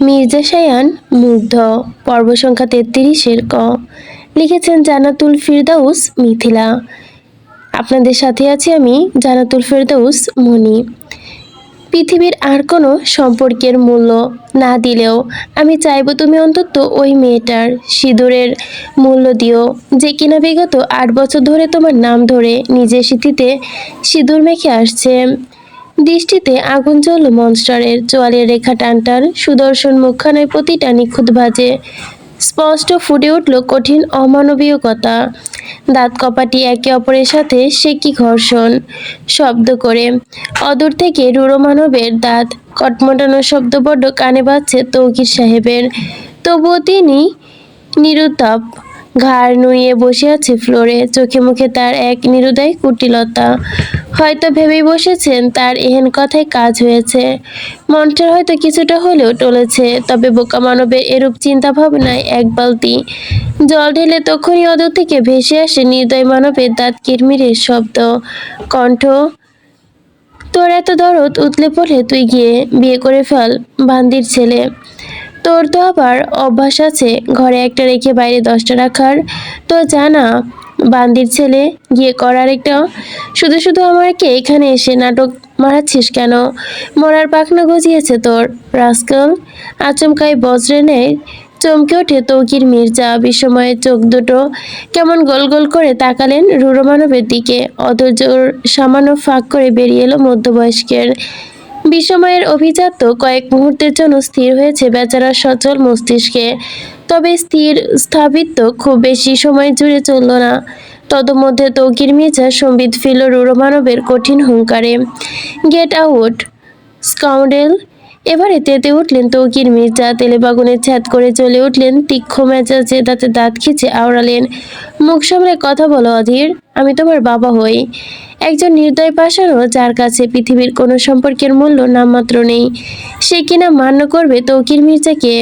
মির্জা শায়ান মুগ্ধ পর্ব সংখ্যা ৩৩-এর লিখেছেন জান্নাতুল ফিরদাউস মিথিলা। আপনাদের সাথে আছি আমি জান্নাতুল ফেরদৌস মনি। পৃথিবীর আর কোনো সম্পর্কের মূল্য না দিলেও আমি চাইবো তুমি অন্তত ওই মেয়েটার সিঁদুরের মূল্য দিও, যে কিনা বিগত ৮ বছর ধরে তোমার নাম ধরে নিজের স্মৃতিতে সিঁদুর মেখে আসছে। দৃষ্টিতে আগুন জ্বলল মনস্টারের, চোয়ালের রেখা টান টান, সুদর্শন মুখখানায় প্রতিটা নিখুঁত ভাজে স্পষ্ট ফুটে উঠল কঠিন অমানবিকতা। দাঁত কপাটি একে অপরের সাথে সে কি ঘর্ষণ শব্দ করে। অদূর থেকে রুড়ো মানবের দাঁত কটমটানো শব্দ বড্ড কানে বাজছে তৌকির সাহেবের। তবুও তিনি নিরুত্তাপ, ঘাড় নুইয়ে বসে আছে ফ্লোরে, চোখে মুখে তার এক নিরুদয় কুটিলতা। হয়তো ভেবেই বসেছেন তার এহেন কথায় কাজ হয়েছে। মনটার হয়তো কিছুটা হলেও টলেছে, তবে বোকা মানবের এরূপ চিন্তা ভাবনায় এক বালতি জল ঢেলে তখনই অদূর থেকে ভেসে আসে নির্দয় মানবের দাঁত কিরমিরের শব্দ, কণ্ঠ। তোর এত দরদ উতলে পড়লে তুই গিয়ে বিয়ে করে ফেল বান্দির ছেলে। তোর তো আবার অভ্যাস আছে ঘরে একটা রেখে বাইরে 10টা রাখার। তো জানা বান্দির ছেলে, গিয়ে করার একটা। শুধু শুধু আমাকে এখানে এসে নাটক মারাচ্ছিস কেন? মরার পাখনা গজিয়েছে তোর রাস্কেল। আচমকাই বজ্রে নেয় চমকে ওঠে তৌকির মির্জা। বিস্ময়ে চোখ দুটো কেমন গোল গোল করে তাকালেন রুড়ো মানবের দিকে। অধৈর্যর সামান্য ফাঁক করে বেরিয়ে এলো মধ্যবয়স্কের। বিস্ময়ের অভিজাত কয়েক মুহূর্তের জন্য স্থির হয়েছে বেচারার সচল মস্তিষ্কে। তবে স্থাপিত খুব বেশি সময় জুড়ে চলল না। তদমধ্যে তৌকির মির্জা সম্বিত ফিরল রুড়ো মানবের কঠিন হুঙ্কারে। Get out scoundrel. এবারে তেতে উঠলেন তৌকির মির্জা, তেলে বাগুনে ছ্যাদ করে চলে উঠলেন তীক্ষ্ণ মেজাজে, দাঁতে দাঁত খিচে আওড়ালেন, মুখ সামলে কথা বলো অধীর, আমি তোমার বাবা হই। একজন নির্দয় পাষাণও যার কাছে পৃথিবীর কোনো সম্পর্কের মূল্য নামমাত্র নেই, সে কিনা মান্য করবে তৌকির মির্জাকে?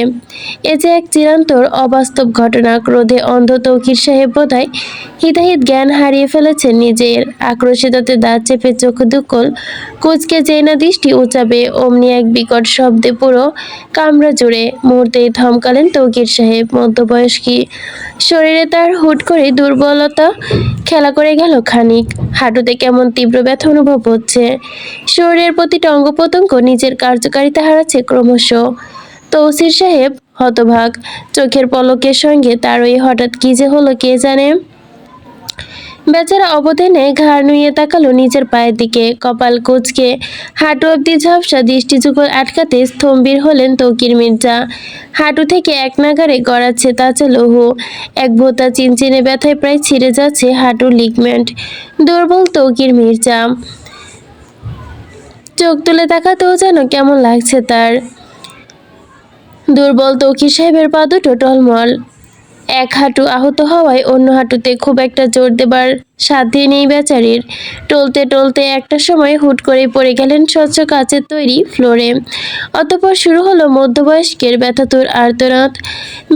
এ যে এক চিরন্তর অবাস্তব ঘটনা। ক্রোধে অন্ধ তৌকির সাহেব বোধহয় হিতাহিত জ্ঞান হারিয়ে ফেলেছেন নিজের। আক্রোশে দাঁতে দাঁত চেপে চোখ দুকল কুচকে যেই না দৃষ্টি উঁচাবে, অমনি এক বিকট শব্দে পুরো কামরা জুড়ে মুহূর্তেই থমকালেন তৌকির সাহেব। মধ্যবয়স্কী শরীরে তার হুট করে দুর্বলতা খেলা করে গেল খানিক। হাঁটুতে কেমন তীব্র ব্যথা অনুভব হচ্ছে। শরীরের প্রতিটা অঙ্গ প্রত্যঙ্গ নিজের কার্যকারিতা হারাচ্ছে ক্রমশ। তৌসির সাহেব হতভাগ, চোখের পলকের সঙ্গে তার ওই হঠাৎ কি যে হলো কে জানে। বেচারা অবধানে ঘাড় নুইয়ে তাকালো নিজের পায়ের দিকে। কপাল কুঁচকে হাঁটু অব্দি ঝাপসা দৃষ্টিযুগল আটকাতে স্থম্বির হলেন তৌকির মির্জা। হাঁটু থেকে এক নাগারে গড়াচ্ছে তাজা লৌহ। এক ভোঁতা চিনচিনে ব্যথায় প্রায় ছিঁড়ে যাচ্ছে হাঁটুর লিগমেন্ট। দুর্বল তৌকির মির্জা, চোখ তুলে তাকাতেও যেন কেমন লাগছে তার। দুর্বল তৌকির সাহেবের পা দুটো টলমল। এক হাঁটু আহত হওয়ায় অন্য হাঁটুতে খুব একটা জোর দেবার সাধ্যই নেই বেচারির। টলতে টলতে একটা সময় হুট করে পড়ে গেলেন স্বচ্ছ কাচের তৈরি ফ্লোরে। অতঃপর শুরু হলো মধ্যবয়স্কের ব্যথাতুর আর্তনাদ।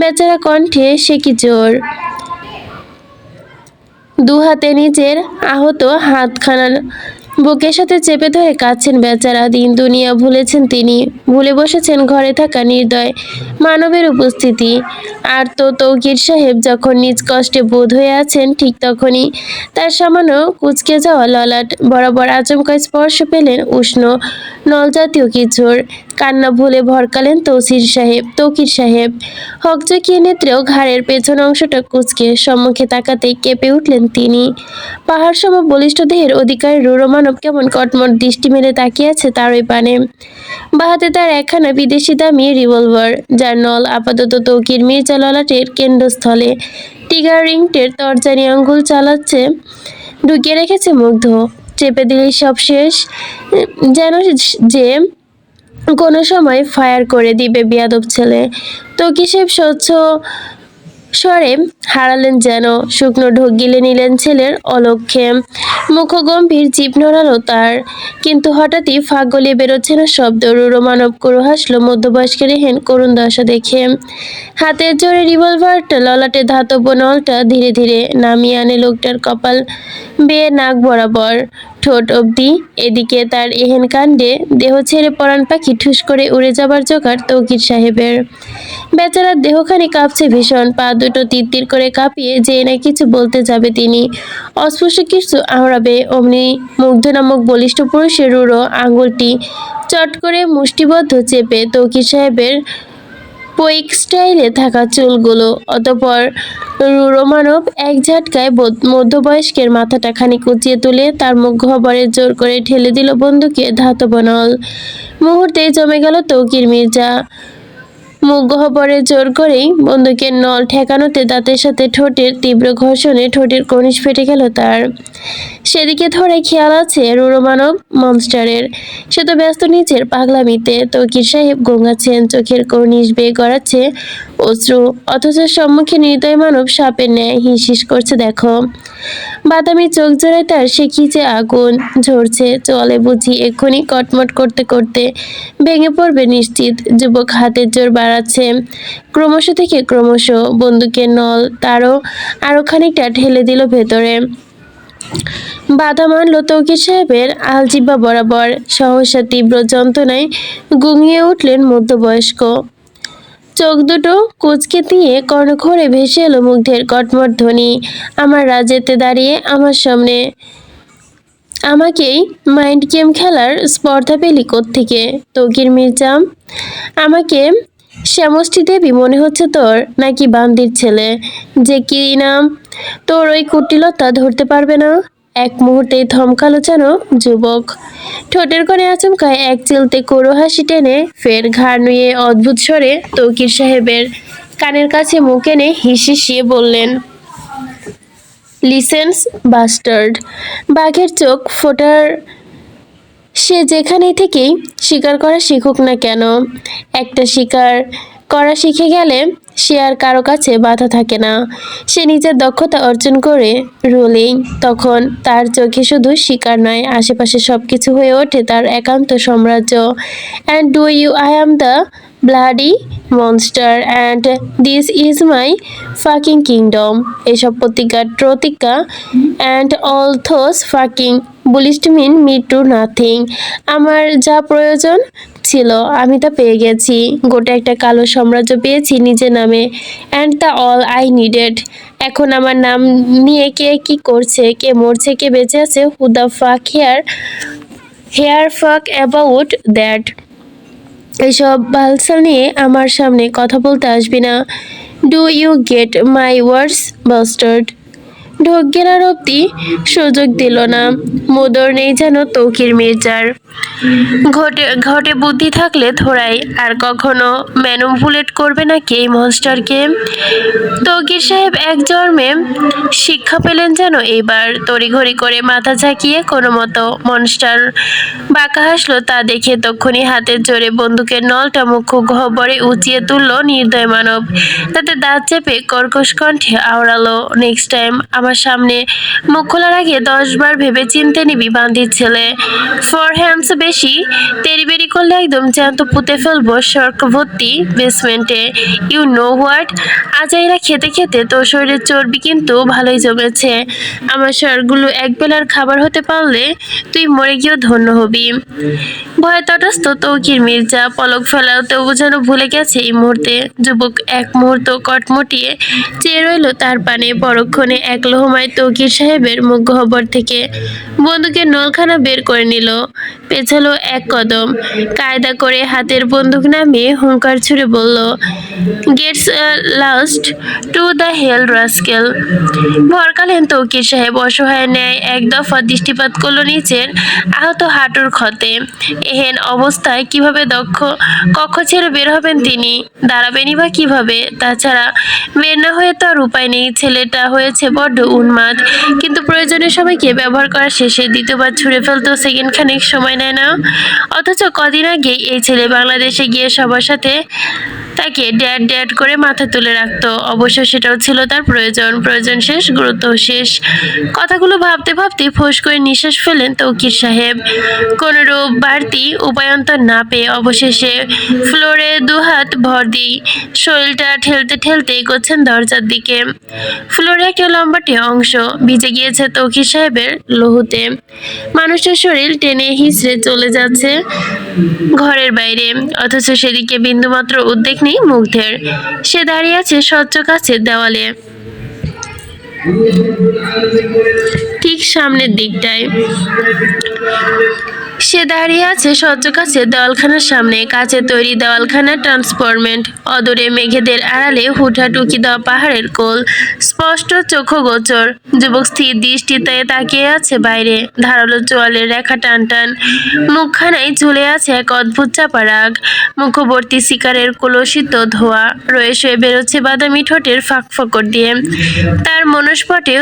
বেচারা কণ্ঠে সে কি জোর। দু হাতে নিজের আহত হাতখানা বুকের সাথে চেপে ধরে কাঁদছেন বেচারা। দিন দুনিয়া ভুলেছেন তিনি, ভুলে বসেছেন ঘরে থাকা নির্দয় মানবের উপস্থিতি। আর তো তৌকির সাহেব যখন নিজ কষ্টে বোধ হয়ে আছেন, ঠিক তখনই তার সামান্য কুঁচকে যাওয়া ললাট বরাবর আচমকা স্পর্শ পেলেন উষ্ণ নলজাতীয় কিছুর। কান্না ভুলে ভরকালেন তৌকির সাহেব। হকচকিয়ে নেত্রেও ঘাড়ের পেছন অংশটা কুঁচকে সম্মুখে তাকাতেই কেঁপে উঠলেন তিনি। পাহাড় সম বলিষ্ঠ দেহের অধিকারী রুড়ো মানব কেমন কটমট দৃষ্টি মেলে তাকিয়ে আছে তার ওই পানে। বাহাতে তার একখানা বিদেশি দামি রিভলভার, যার নল আপাতত তৌকির মির্জা ললাটের কেন্দ্রস্থলে টিগার রিংটের তরজানি আঙ্গুল চালাচ্ছে ঢুকিয়ে রেখেছে মুগ্ধ। চেপে দিলেই সব শেষ, যেন যে কোনো সময় ফায়ার করে দিবে বেয়াদব ছেলে। তৌকির সাহেব স্বচ্ছ স্বরে হারালেন যেন, শুকনো ঢোক গিলে নিলেন ছেলের অলক্ষ্যে। মুখগম্ভীর, জিভ নড়ালো তার, কিন্তু হঠাৎই ফাঁক গলিয়ে বেরোচ্ছে না শব্দ। রুড়ো মানব করু হাসলো মধ্যবয়স্কের হেন করুণ দশা দেখে। হাতের জোরে রিভলভারটা ললাটে ধাতব নলটা ধীরে ধীরে নামিয়ে আনে লোকটার কপাল বেয়ে নাক বরাবর। ঠোঁট অবধি। এদিকে তার এহেন কাণ্ডে দেহ ছেড়ে পরাণ পাখি ঠুস করে উড়ে যাবার জোগাড় তৌকির সাহেবের। বেচারার দেহখানি কাঁপছে ভীষণ, পা দুটো তিরতির করে কাঁপিয়ে যে না কিছু বলতে যাবে তিনি, অস্পষ্ট কিছু আওড়াবে, অমনি মুগ্ধ নামক বলিষ্ঠ পুরুষের রূঢ় আঙুলটি চট করে মুষ্টিবদ্ধ চেপে তৌকির সাহেবের পোইক স্টাইলে থাকা চুলগুলো, অতঃপর রূঢ় মানব এক ঝাটকায় মধ্যবয়স্কের মাথাটা খানিক উঁচিয়ে তুলে তার মুখ গহ্বরে জোর করে ঠেলে দিল বন্দুকের ধাতব নল। মুহূর্তেই জমে গেল তৌকির মির্জা। মুখ গহ্বরে জোর করেই বন্দুকের নল ঠেকানোতে দাঁতের সাথে ঠোঁটের তীব্র ঘর্ষণে ঠোঁটের কনিশ ফেটে গেল তার। সেদিকে ধরে খেয়াল আছে রূঢ় মানব মনস্টারের। সে তো ব্যস্ত নিজের পাগলামিতে। তৌকির সাহেব গোঙাচ্ছেন, চোখের কর্নিশ বেয়ে গড়াচ্ছে অশ্রু, অথচ সম্মুখে নির্দয় মানব সাপের ন্যায় হিস করছে। দেখো বাদামি চোখ জোড়ায় তার সে কি যে আগুন ঝরছে, চলে বুঝি এক্ষুনি কটমট করতে করতে ভেঙে পড়বে নিশ্চিত। যুবক হাতের জোর বাড়াচ্ছে ক্রমশ থেকে ক্রমশ, বন্দুকের নল আরো খানিকটা ঠেলে দিল ভেতরে। বাধা মানল তৌকির সাহেবের আলজিহ্বা বরাবর। সহসা তীব্র যন্ত্রণায় গুঙিয়ে উঠলেন মধ্যবয়স্ক। চোখ দুটো কুঁচকে দিয়ে কর্ণখোরে ভেসে এলো মুগ্ধের কটমট ধ্বনি। আমার রাজেতে দাঁড়িয়ে আমার সামনে আমাকেই মাইন্ড গেম খেলার স্পর্ধা পেলি কোত্থেকে তৌকির মির্জা? আমাকে শ্যামষ্ঠী দেবী মনে হচ্ছে তোর, নাকি বান্দির ছেলে যে কি নাম তোর ওই কুটিলতা ধরতে পারবে না? এক মুহূর্তেই থমকালো যেন যুবক। ঠোঁটের কোণে আচমকায় এক চিলতে করো হাসি টেনে ফের ঘাড় নুয়ে অদ্ভুত স্বরে তৌকির সাহেবের কানের কাছে মুখ এনে হিসিয়ে বললেন, লিসেন্স বাস্টার্ড। বাঘের চোখ ফোটার সে যেখানেই থেকেই শিকার করা শিখুক না কেন, একটা শিকার করা শিখে গেলে সে আর কারো কাছে বাধা থাকে না। সে নিজের দক্ষতা অর্জন করে রুলেই তখন তার চোখে শুধু শিকার নয়, আশেপাশে সবকিছু হয়ে ওঠে তার একান্ত সাম্রাজ্য। And do you I am the bloody monster and this is my fucking kingdom. এসব প্রতিজ্ঞা and all those fucking bullshit mean me to nothing. আমার যা প্রয়োজন ছিল আমি তা পেয়ে গেছি। গোটা একটা কালো সাম্রাজ্য পেয়েছি নিজের নামে। And the all I needed. এখন আমার নাম নিয়ে কে কি করছে, কে মরছে, কে বেঁচে আছে, who the fuck here fuck about that. এইসব বালসাল নিয়ে আমার সামনে কথা বলতে আসবি না। Do you get my words bastard? ঢোক গেলার অব্দি সুযোগ দিল না। মোদর নেই যেন তৌকির মির্জার। ঘটে বুদ্ধি থাকলে থোড়াই আর কখনো ম্যানুপুলেট করবে না কে এই মনস্টারকে। তৌকির সাহেব এক জন্মে শিক্ষা পেলেন যেন এইবার। তড়িঘড়ি করে মাথা ঝাঁকিয়ে কোনো মতো মনস্টার বাঁকা হাসলো তা দেখে তক্ষুনি হাতের জোরে বন্দুকের নলটা মুখ গহ্বরে উঁচিয়ে তুলল নির্দয় মানব। তাতে দাঁত চেপে কর্কশ কণ্ঠে আওড়ালো, নেক্সট টাইম আমার সামনে মুখ খোলার আগে 10 বার ভেবে চিনতে নিবি বান্দির ছেলে। ফর হ্যান্ডস বেশি তেড়িবেড়ি করলে একদম জ্যান্ত পুঁতে ফেলবো সর্ক ভর্তি বেসমেন্টে। You know what? আজাইরা খেতে খেতে তোর শরীরের চর্বি কিন্তু ভালোই জমেছে। আমার স্বরগুলো একবেলার খাবার হতে পারলে তুই মরে গিয়েও ধন্য হবি। ভয়ে তটস্থ তৌকির মির্জা পলক ফেলাতেও যেন ভুলে গেছে এই মুহূর্তে। যুবক এক মুহূর্ত কটমটিয়ে চেয়ে রইল তার পানে। পরক্ষণে এক লোহমায় তৌকির সাহেবের মুখ গহ্বর থেকে বন্দুকের নলখানা বের করে নিল, পেছালো এক কদম, কায়দা করে হাতের বন্দুক নামিয়ে হুঙ্কার ছুড়ে বলল, gets lost to the hell rascal. ভরকালেন তৌকির সাহেব অসহায় ন্যায় এক দফা দৃষ্টিপাত করল নিচের আহত হাঁটুর ক্ষতে। এহেন অবস্থায় কিভাবে কক্ষ ছেড়ে বের হবেন তিনি? দাঁড়াবেনই বা কিভাবে? তাছাড়া বের না হয়ে তো আর উপায় নেই। ছেলেটা হয়েছে বড্ড উন্মাদ, কিন্তু প্রয়োজনীয় সবাইকে ব্যবহার করা শেষে দ্বিতীয়বার ছুঁড়ে ফেলতেও সেকেন্ড খানেক সময় নেয় না। অথচ কদিন আগেই এই ছেলে বাংলাদেশে গিয়ে সবার সাথে তাকে ড্যাড ড্যাড করে মাথা তুলে রাখতো। অবশ্য সেটাও ছিল তার প্রয়োজন শেষ, গুরুত্ব শেষ। কথাগুলো ভাবতে ভাবতে ফোঁস করে নিঃশ্বাস ফেলেন তৌকির সাহেব। কোনরূপ বাড়তি উপায়ন্তর না পেয়ে অবশেষে ফ্লোরে দুহাত ভর দিয়ে শরীরটা ঠেলতে ঠেলতে এগোচ্ছেন দরজার দিকে। ফ্লোরে একটা লম্বাটে অংশ ভিজে গিয়েছে তৌকির সাহেবের লহুতে। মানুষটার শরীর টেনে হিঁচড়ে চলে যাচ্ছে ঘরের বাইরে, অথচ সেদিকে বিন্দুমাত্র উদ্বেগ নেই মুগ্ধের। সে দাঁড়িয়ে আছে স্বচ্ছ কাচের দেওয়ালে, ঠিক সামনের দিকটায়। সে দাঁড়িয়ে আছে স্বচ্ছ কাচের দেওয়ালখানার সামনে। কাচের তৈরি দেওয়ালখানা ট্রান্সফরমেন্ট। অদূরে মেঘেদের আড়ালে হুটহাট উঁকি দেওয়া পাহাড়ের কোল স্পষ্ট চক্ষুগোচর। যুবক স্থির দৃষ্টিতে তাকিয়ে আছে বাইরে। ধারালো চোয়ালের রেখা টান টান, মুখখানায় ঝুলে আছে এক অদ্ভুত চাপা রাগ। মুখবর্তী শিকারের কলুষিত ধোঁয়া রয়ে শুয়ে বেরোচ্ছে বাদামি ঠোঁটের ফাঁক ফোকর দিয়ে। তার মনস্পটে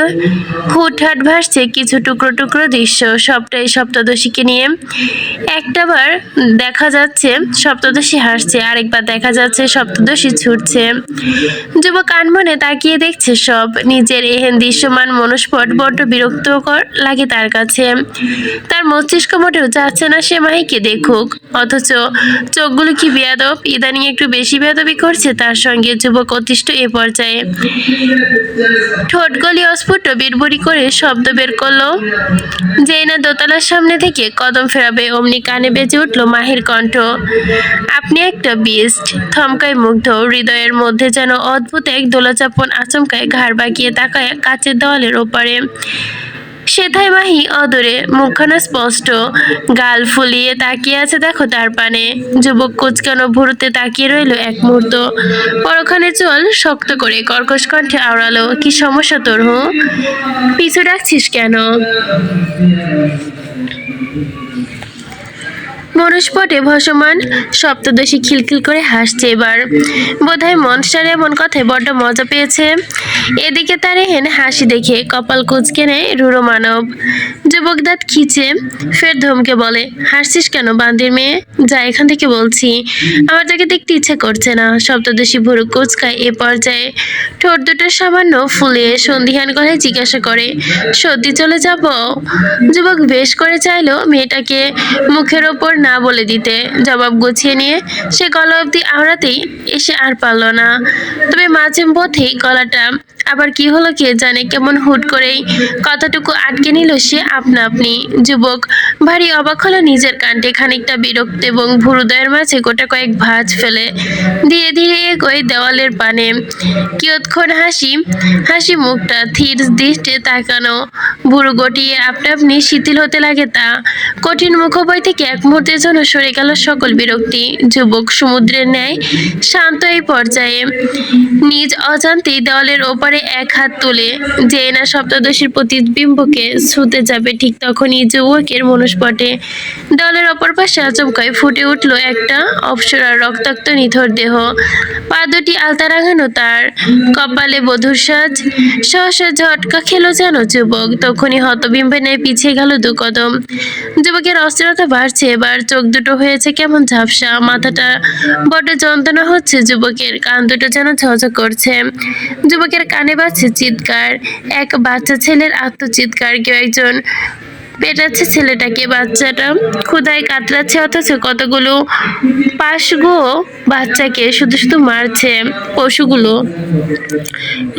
হুটহাট ভাসছে কিছু টুকরো টুকরো দৃশ্য, সবটাই সপ্তদশীকে নিয়ে। একটাবার দেখা যাচ্ছে সপ্তদশী হাসছে, আরেকবার দেখা যাচ্ছে সপ্তদশী ছুটছে। যুবক আনমনে তাকিয়ে দেখছে সব। নিজের এহেন দৃশ্যমান মনস্পট বড্ড বিরক্তকর লাগে তার কাছে। তার মস্তিষ্ক মোটেও চাচ্ছে না সে মাহিকে দেখুক, অথচ চোখগুলো কি বেয়াদব, ইদানিং একটু বেশি বেয়াদবি করছে তার সঙ্গে। যুবক অতিষ্ঠ এ পর্যায়ে ঠোঁটগলি অস্ফুট বিড়বুড়ি করে শব্দ বের করলো। যেই না দোতলার সামনে থেকে কদম ফেরাবে অমনি কানে বেজে উঠল মাহির কণ্ঠ। আপনি একটা বিস্ট। থমকায় মুগ্ধ, হৃদয়ের মধ্যে যেন অদ্ভুত এক দোলাচাপন আচমকায় ঘাড় বাঁকিয়ে তাকায় কাচের দেওয়ালের ওপারে। সেথায় মাহি অদূরে, মুখখানা স্পষ্ট, গাল ফুলিয়ে তাকিয়ে আছে দেখো তার পানে। যুবক কুচকানো ভুরুতে তাকিয়ে রইল এক মুহূর্ত, পরক্ষণে চোয়াল শক্ত করে কর্কশ কণ্ঠে আওড়ালো, কি সমস্যা তোর? পিছু ডাকছিস কেন? মনস্পটে ভাসমান সপ্তদশী খিলখিল করে হাসছে এবার। বোধহয় মনস্টার এমন কথায় বড্ড মজা পেয়েছে। এদিকে তার এহেন হাসি দেখে কপাল কুঁচকে নেয় রূঢ় মানব। যুবক দাঁত খিচে ফের ধমকে বলে, হাসছিস কেন বান্দির মেয়ে? যা এখান থেকে বলছি, আমার তাকে দেখতে ইচ্ছে করছে না। সপ্তদশী ভুরু কুচকায় এ পর্যায়ে, ঠোঁট দুটো সামান্য ফুলিয়ে সন্ধিহান গলায় জিজ্ঞাসা করে, সত্যি চলে যাব? যুবক বেশ করে চাইলো মেয়েটাকে মুখের ওপর না বলে দিতে। জবাব গুছিয়ে নিয়ে সে গলা অবধি আওড়াতেই এসে আর পারল না। তবে মাঝে পথেই গলাটা আবার কি হলো কে জানে, কেমন হুট করেই কথাটুকু আটকে নিল সে আপনা আপনি। যুবক ভারী অবাক হলো নিজের কাণ্ডে, খানিকটা বিরক্ত এবং ভুরুদয়ের মাঝে গোটা কয়েক ভাঁজ ফেলে ধীরে ধীরে এগোয় দেওয়ালের পানে। কিয়ৎক্ষণ হাসি মুখটা ধীর দৃষ্টে তাকানো, ভুরু গটিয়ে আপনা আপনি শিথিল হতে লাগে তা। কঠিন মুখবয় থেকে এক মুহূর্তের জন্য সরে গেল সকল বিরক্তি। যুবক সমুদ্রের ন্যায় শান্ত এই পর্যায়ে নিজ অজান্তেই দেওয়ালের ওপারে এক হাত তুলে যে না সপ্তদশীর প্রতিবিম্বকে ছুঁতে যাবে, ঠিক তখনই যুবকের মনস্পটে দেওয়ালের অপর পাশে আচমকায় ফুটে উঠল একটা অপ্সরার রক্তাক্ত নিথর দেহ। পা দুটি আলতা রাঙানো, তার কপালে বধূর সাজ। সহসা ঝটকা খেলো যেন যুবক, তখনই হতবিম্বে ন্যায় পিছিয়ে গেল দু কদম। যুবকের অস্থিরতা বাড়ছে এবার, চোখ দুটো হয়েছে কেমন ঝাপসা, মাথাটা বড্ড যন্ত্রণা হচ্ছে যুবকের, কান দুটো যেন ঝকঝক করছে। যুবকের কানে বাজছে চিৎকার, এক বাচ্চা ছেলের আত্মচিৎকার। কেউ একজন পেটাচ্ছে ছেলেটাকে, বাচ্চাটা ক্ষুধায় কাতরাচ্ছে, অথচ কতগুলো পাশগো বাচ্চাকে শুধু শুধু মারছে পশুগুলো।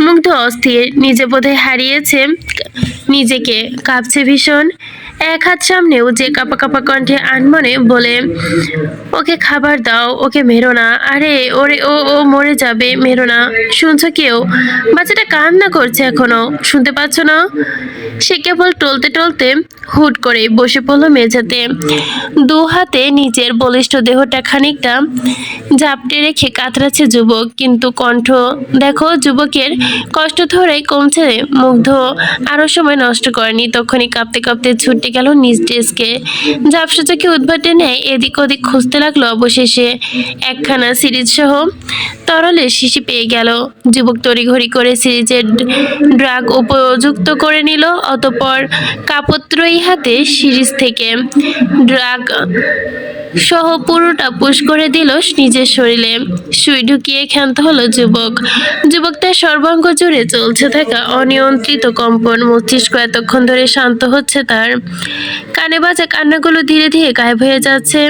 মুগ্ধ অস্থির, নিজে বোধহয় হারিয়েছে নিজেকে, কাঁপছে ভীষণ। এক হাত সামনেও যে কাঁপা কাঁপা কণ্ঠে আনমনে বলে, ওকে খাবার দাও, ওকে মেরো না, আরে ওরে ও ও মরে যাবে, মেরো না। শুনছো কেউ? বাচ্চাটা কান্না করছে এখনো, শুনতে পাচ্ছ না? সে কেবল টলতে টলতে হুট করে বসে পড়লো মেঝেতে। দু হাতে নিজের বলিষ্ঠ দেহটা খানিকটা ঝাপটে রেখে কাতরাচ্ছে যুবক, কিন্তু কণ্ঠ দেখো, যুবকের কষ্ট ধরে কমছে। মুগ্ধ আরো সময় নষ্ট করেনি, তখনই কাঁপতে কাঁপতে ছুটে হেঁটে গেল নিজ ডেস্কে। ঝাপসা চোখে উদ্ভাটে নেয় এদিক ওদিক খুঁজতে লাগলো। অবশেষে একখানা সিরিজ সহ তরলের শিশি পেয়ে গেল। যুবক তড়িঘড়ি করে সিরিজের ড্রাগ উপযুক্ত করে নিল, অতঃপর কাপত্রয়ী হাতে সিরিজ থেকে ড্রাগ সহ পুরোটা পুশ করে দিল নিজের শরীরে। সুই ঢুকিয়ে ক্ষান্ত হলো যুবক। তার সর্বাঙ্গ জুড়ে চলছে থাকা অনিয়ন্ত্রিত কম্পন। মস্তিষ্ক এতক্ষণ ধরে শান্ত হচ্ছে তার। কানে বাজা কান্নাগুলো ধীরে ধীরে গায়েব হয়ে যাচ্ছে।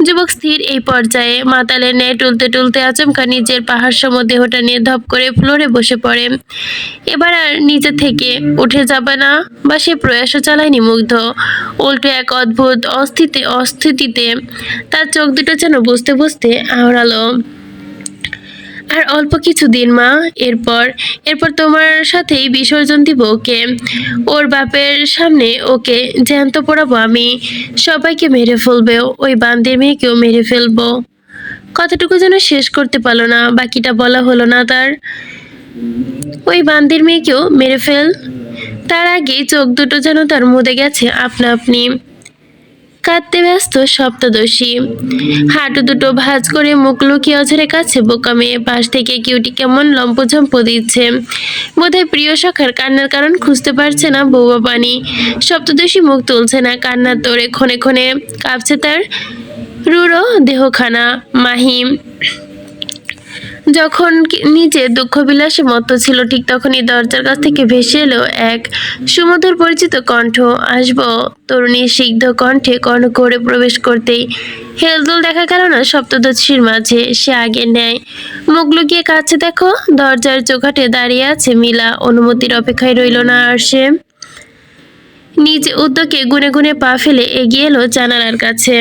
যুবক স্থির এই পর্যায়ে মাতালের ন্যায় টুলতে টুলতে আচমকা নিজের পাহাড় সম দেহটা নিয়ে ধপ করে ফ্লোরে বসে পড়ে। এবার আর নিজে থেকে উঠে যাবে না বা সে প্রয়াসও চালায়নি মুগ্ধ। উল্টো এক অদ্ভুত অস্থিতিতে তার চোখ দুটো যেন বুঝতে বুঝতে আওড়ালো। আর অল্প কিছুদিন মা, এরপর তোমার সাথেই বিসর্জন দিব ওকে। ওর বাপের সামনে ওকে জ্যান্ত পোড়াবো আমি। সবাইকে মেরে ফেলবে, ওই বান্দির মেয়েকেও মেরে ফেলবো। কথাটুকু যেন শেষ করতে পারলো না, বাকিটা বলা হলো না তার। ওই বান্দির মেয়েকেও মেরে ফেল। তার আগে চোখ দুটো যেন তার মুদে গেছে আপনা আপনি। কাঁদতে ব্যস্ত সপ্তদশী। হাঁটু দুটো ভাঁজ করে মুখ লুকিয়ে অঝরের কাছে বোকা মেয়ে। পাশ থেকে কিউটি কেমন লম্পঝম্প দিচ্ছে। বোধহয় প্রিয় সখার কান্নার কারণ খুঁজতে পারছে না বৌবা পানি। সপ্তদশী মুখ তুলছে না, কান্নার তোড়ে ক্ষণে ক্ষণে কাঁপছে তার রুড়ো দেহখানা। মাহিম যখন নিজে দুঃখ বিলাসে মত্ত ছিল, ঠিক তখনই দরজার কাছ থেকে ভেসে এলো এক সুমধুর পরিচিত কণ্ঠ। আসবো। তরুণীর সিগ্ধ কণ্ঠে কর্ণ করে প্রবেশ করতেই হেলদোল দেখা গেল না সপ্তদশীর মাঝে। সে আগের ন্যায় মুখ লুকিয়ে কাছে দেখো। দরজার চৌকাঠে দাঁড়িয়ে আছে মিলা। অনুমতির অপেক্ষায় রইল না আর সে। নিজ উদ্যোগে গুনে গুনে পা ফেলে এগিয়ে এলো জানালার কাছে।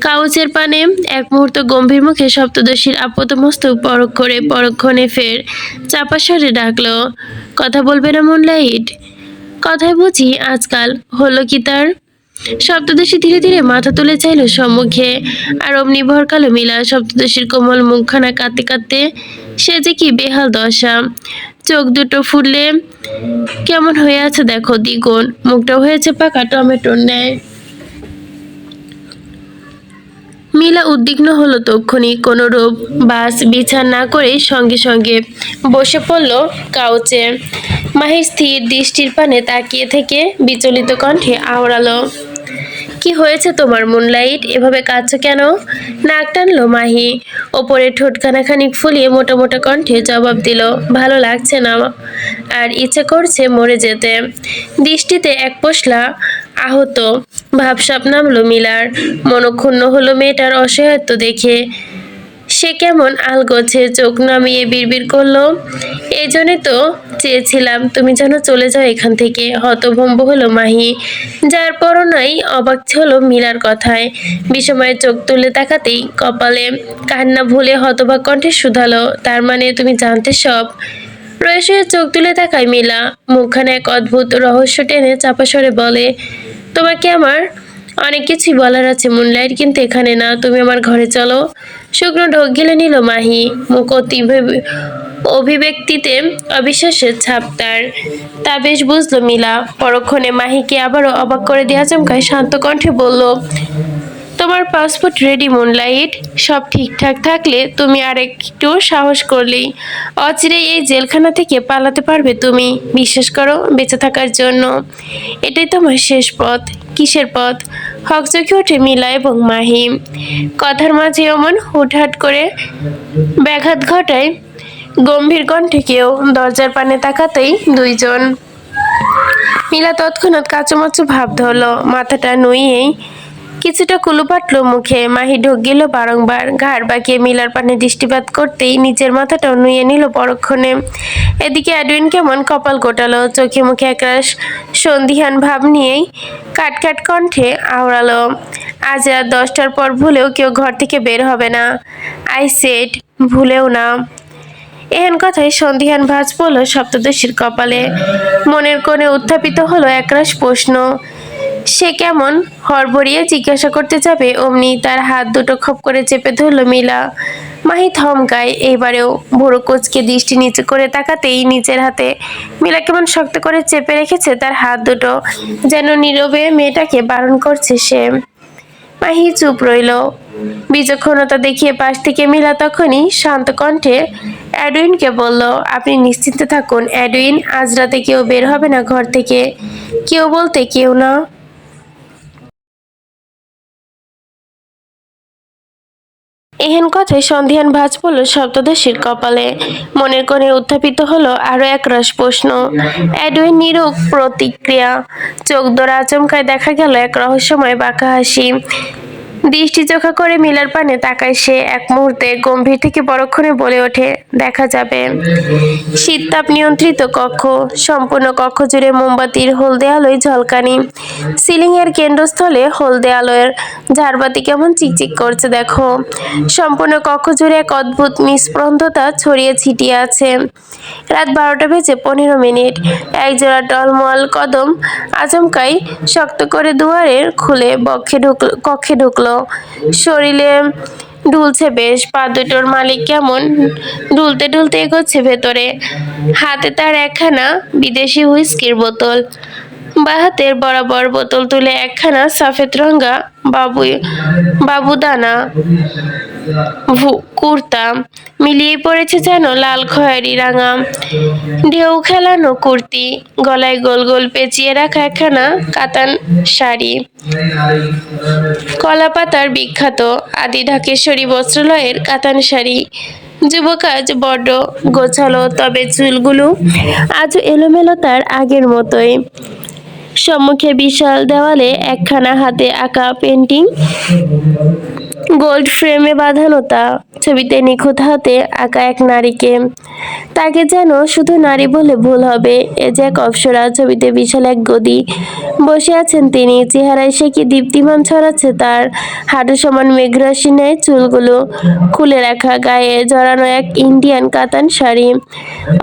কাউচের পানে এক মুহূর্ত গম্ভীর মুখে সপ্তদশীর আপাতমস্তক পরখ করে পরক্ষণে ফের চাপা স্বরে ডাকলো, কথা বলবে না মুনলাইট? কথায় বুঝি আজকাল হলো কি তার? সপ্তদশী ধীরে ধীরে মাথা তুলে চাইল সম্মুখে, আর অমনি ভরকালো মিলা। সপ্তদশীর কোমল মুখখানা কাঁদতে কাঁদতে সে যে কি বেহাল দশা। চোখ দুটো ফুললে কেমন হয়ে আছে দেখো দ্বিগুণ। মুখটা হয়েছে পাকা টমেটোর ন্যায়। মিলা উদ্বিগ্ন হলো তক্ষুনি। কোনো রূপ বাস বিচার না করে সঙ্গে সঙ্গে বসে পড়ল কাউচে। মাহির স্থির দৃষ্টির পানে তাকিয়ে থেকে বিচলিত কণ্ঠে আওড়ালো, কি হয়েছে তোমার মুনলাইট? এভাবে কাঁদছো কেন? নাক টানলো মাহি। ওপরে ঠোঁটখানা খানিক ফুলিয়ে মোটা মোটা কণ্ঠে জবাব দিল, ভালো লাগছে না আর ইচ্ছে করছে মরে যেতে। দৃষ্টিতে এক পশলা আহত ভাবসাব নামলো মিলার। মনক্ষুণ্ণ হলো মেয়েটার অসহায়ত্ব দেখে। সে কেমন আলগোছে চোখ নামিয়ে বিড়বিড় করলো, এই জন্যে তো চেয়েছিলাম তুমি যেন চলে যাও এখান থেকে। হতভম্ব হলো মাহি, যার পরও নাই অবাক হলো মীরার কথায়। বিষময়ে চোখ তুলে তাকাতেই কপালে কান্না ভুলে হতবাক কণ্ঠে শুধালো, তার মানে তুমি জানতে সব? প্রয়াসে চোখ তুলে তাকায় মিলা। মুখখানে এক অদ্ভুত রহস্য টেনে চাপা স্বরে বলে, তোমাকে আমার অনেক কিছুই বলার আছে মুনলাইট, কিন্তু এখানে না। তুমি আমার ঘরে চলো। শুকনো ঢোক গিলে নিল মাহি। মুখ অতি অভিব্যক্তিতে অবিশ্বাসের ছাপ তার। তা বেশ বুঝলো মিলা। পরক্ষণে মাহিকে আবারও অবাক করে দিয়ে আচমকায় শান্ত কণ্ঠে বলল, তোমার পাসপোর্ট রেডি মুনলাইট। সব ঠিকঠাক থাকলে তুমি আর একটু সাহস করলেই অচিরেই এই জেলখানা থেকে পালাতে পারবে তুমি। বিশ্বাস করো, বেঁচে থাকার জন্য এটাই তোমার শেষ পথ। কিসের পথ? হকচকে ওঠে মিলা এবং মাহি। কথার মাঝে অমন হুটহাট করে ব্যাঘাত ঘটায় গম্ভীর কণ্ঠে কেউ। দরজার পানে তাকাতেই দুইজন। মিলা তৎক্ষণাৎ কাঁচুমাচু ভাব ধরল, মাথাটা নুইয়েই কিছুটা কুলু পাটল মুখে। মাহি ঢোক গেল বারংবার। ঘাড় বাঁকিয়ে মিলার পানে দৃষ্টিপাত করতেই নিচের মাথাটাও নুয়ে নিল পরক্ষণে। এদিকে অ্যাডউইন কেমন কপাল গোটালো, চোখে মুখে একরাশ সন্দিহান ভাব নিয়েই কাটকাট কণ্ঠে আওড়ালো, আজ রাত 10টার পর ভুলেও কেউ ঘর থেকে বের হবে না। আই সেড ভুলেও না। এহেন কথায় সন্দিহান ভাঁজ পড়ল সপ্তদশীর কপালে। মনের কোণে উত্থাপিত হলো একরাশ প্রশ্ন। সে কেমন হড়বড়িয়ে জিজ্ঞাসা করতে যাবে অমনি তার হাত দুটো খপ করে চেপে ধরল মিলা। মাহি থমকায়, এইবারেও ভুরু কুঁচকে দৃষ্টি নিচু করে তাকাতেই নিজের হাতে মিলা কেমন শক্ত করে চেপে রেখেছে তার হাত দুটো, যেন নীরবে মেয়েটাকে বারণ করছে সে। মাহি চুপ রইল, বিচক্ষণতা দেখিয়ে পাশ থেকে মিলা তখনই শান্ত কণ্ঠে এডুইনকে বলল, আপনি নিশ্চিন্তে থাকুন এডুইন, আজ রাতে কেউ বের হবে না ঘর থেকে। কেউ বলতে কেউ না। এহেন কথায় সন্ধিয়ান ভাঁজ পড়ল সপ্তদশীর কপালে। মনের কোণে উত্থাপিত হলো আরো একরাশ প্রশ্ন। এডুইন নিরূপ প্রতিক্রিয়া। চোখ ধরে আচমকায় দেখা গেল এক রহস্যময় বাঁকা হাসি। দৃষ্টি চোখা করে মিলার পানে তাকায় সে। এক মুহূর্তে গম্ভীর থেকে পরক্ষণে বলে ওঠে, দেখা যাবে। শীততাপ নিয়ন্ত্রিত কক্ষ, সম্পূর্ণ কক্ষ জুড়ে মোমবাতির হলদে আলোয় ঝলকানি। সিলিং এর কেন্দ্রস্থলে হলদে আলোয় ঝাড়বাতি কেমন চিকচিক করছে দেখো। সম্পূর্ণ কক্ষ জুড়ে এক অদ্ভুত নিস্পন্দতা ছড়িয়ে ছিটিয়ে আছে। রাত 12:15। একজোড়া টলমল কদম আচমকাই শক্ত করে দুয়ারের খুলে কক্ষে ঢুকলো। শরীরে ঢুলছে বেশ, পা দুটোর মালিক কেমন ঢুলতে ঢুলতে এগোচ্ছে ভেতরে। হাতে তার একখানা বিদেশি হুইস্কির বোতল, বা হাতের বরাবর বোতল তুলে একখানা সাফেদ রঙা বাবুদানা কুর্তা মিলিয়ে পড়েছে যেন লাল খয়েরি রাঙা ঢেউ খেলানো কুর্তি, গলায় গোল গোল পেঁচিয়ে রাখা একখানা কাতান শাড়ি, কলা পাতার বিখ্যাত আদি ঢাকেশ্বরী বস্ত্রালয়ের কাতান শাড়ি। যুবক আজ বড্ড গোছালো, তবে চুলগুলো আজও এলোমেলো তার আগের মতোই। সম্মুখে বিশাল দেওয়ালে একখানা হাতে আঁকা পেন্টিং, গোল্ড ফ্রেমে বাঁধানো তা। ছবিতে নিখুঁত হাতে আঁকা এক নারীকে। তাকে যেন শুধু নারী বলে ভুল হবে, এ যে এক অপ্সরা। ছবিতে বিশাল এক গদি, বসে আছেন তিনি। চেহারায় সে কি দীপ্তিমান ছড়াচ্ছে তার। হাঁটু সমান মেঘরাশি ন্যায় চুলগুলো খুলে রাখা, গায়ে জড়ানো এক ইন্ডিয়ান কাতান শাড়ি।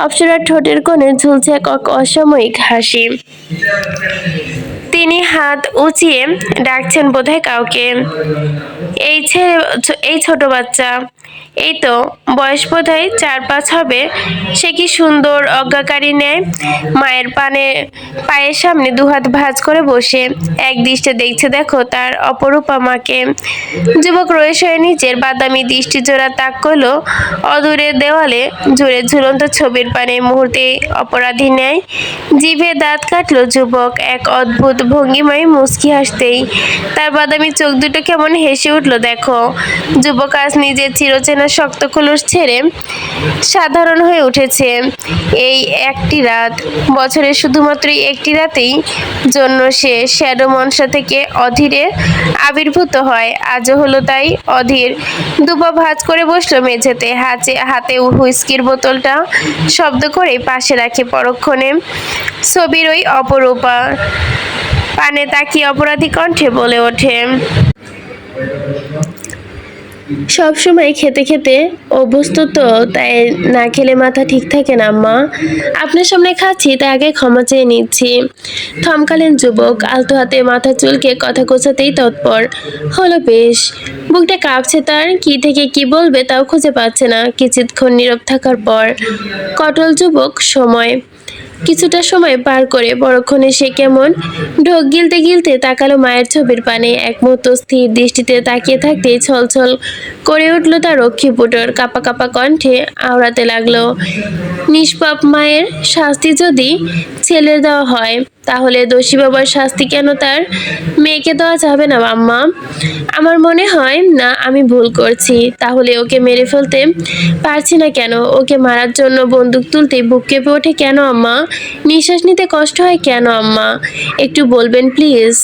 অপ্সরার ঠোঁটের কোণে ঝুলছে এক অসাময়িক হাসি। তিনি হাত উঁচিয়ে ডাকছেন বোধহয় কাউকে। এই ছোট বাচ্চা, এই তো বয়স বোধহয় 4-5 হবে। সে কি সুন্দর অজ্ঞাকারী ন্যায় মায়ের পায়ের সামনে দুহাত ভাঁজ করে বসে এক দৃষ্টে দেখছে দেখো তার অপরূপা মাকে। যুবক রয়েছে নিচের বাদামি দৃষ্টি জোড়া তাক করলো অদূরের দেওয়ালে জুড়ে ঝুলন্ত ছবির পানে। মুহূর্তে অপরাধী ন্যায় জিভে দাঁত কাটলো যুবক, এক অদ্ভুত ভঙ্গিমায় মুচকি হাসতেই তার বাদামি চোখ দুটো কেমন হেসে উঠল দেখো। যুবক আজ নিজের চিরচেনা শক্ত খোলস ছেড়ে সাধারণ হয়ে উঠেছে। এই একটি রাত, বছরের শুধুমাত্র একটি রাতেই জন্য সে শ্যাডো মনসা থেকে অধীরে আবির্ভূত হয়। আজও হলো তাই। অধীর দুপা ভাঁজ করে বসলো মেঝেতে, হাতে হুইস্কির বোতলটা শব্দ করে পাশে রাখে। পরক্ষণে ছবির ওই অপরূপা পানে তাকিয়ে অপরাধী কণ্ঠে বলে ওঠে, সবসময় খেতে খেতে অভ্যস্ত তো, তাই না খেলে মাথা ঠিক থাকে না আম্মা। আপনার সামনে খাচ্ছি, তাই আগে ক্ষমা চেয়ে নিচ্ছি। থমকালেন যুবক, আলতো হাতে মাথা চুলকে কথা গোছাতেই তৎপর হলো বেশ। বুকটা কাঁপছে তার, কি থেকে কি বলবে তাও খুঁজে পাচ্ছে না। কিছুক্ষণ নীরব থাকার পর কটল যুবক কিছুটা সময় পার করে পরক্ষণে সে কেমন ঢোক গিলতে গিলতে তাকালো মায়ের ছবির পানে। এক মুহূর্ত স্থির দৃষ্টিতে তাকিয়ে থাকতেই ছলছল করে উঠল তার রক্ষীপুটর, কাপা কাপা কণ্ঠে আওড়াতে লাগলো, নিষ্পাপ মায়ের শাস্তি যদি ছেলের দেওয়া হয়, তাহলে দোষী বাবার শাস্তি কেন তার মেয়েকে দেওয়া যাবে না আম্মা? আমার মনে হয় না আমি ভুল করছি। তাহলে ওকে মেরে ফেলতে পারছি না কেন? ওকে মারার জন্য বন্দুক তুলতে বুক কেঁপে ওঠে কেন আম্মা? নিঃশ্বাস নিতে কষ্ট হয় কেন আম্মা? একটু বলবেন প্লিজ?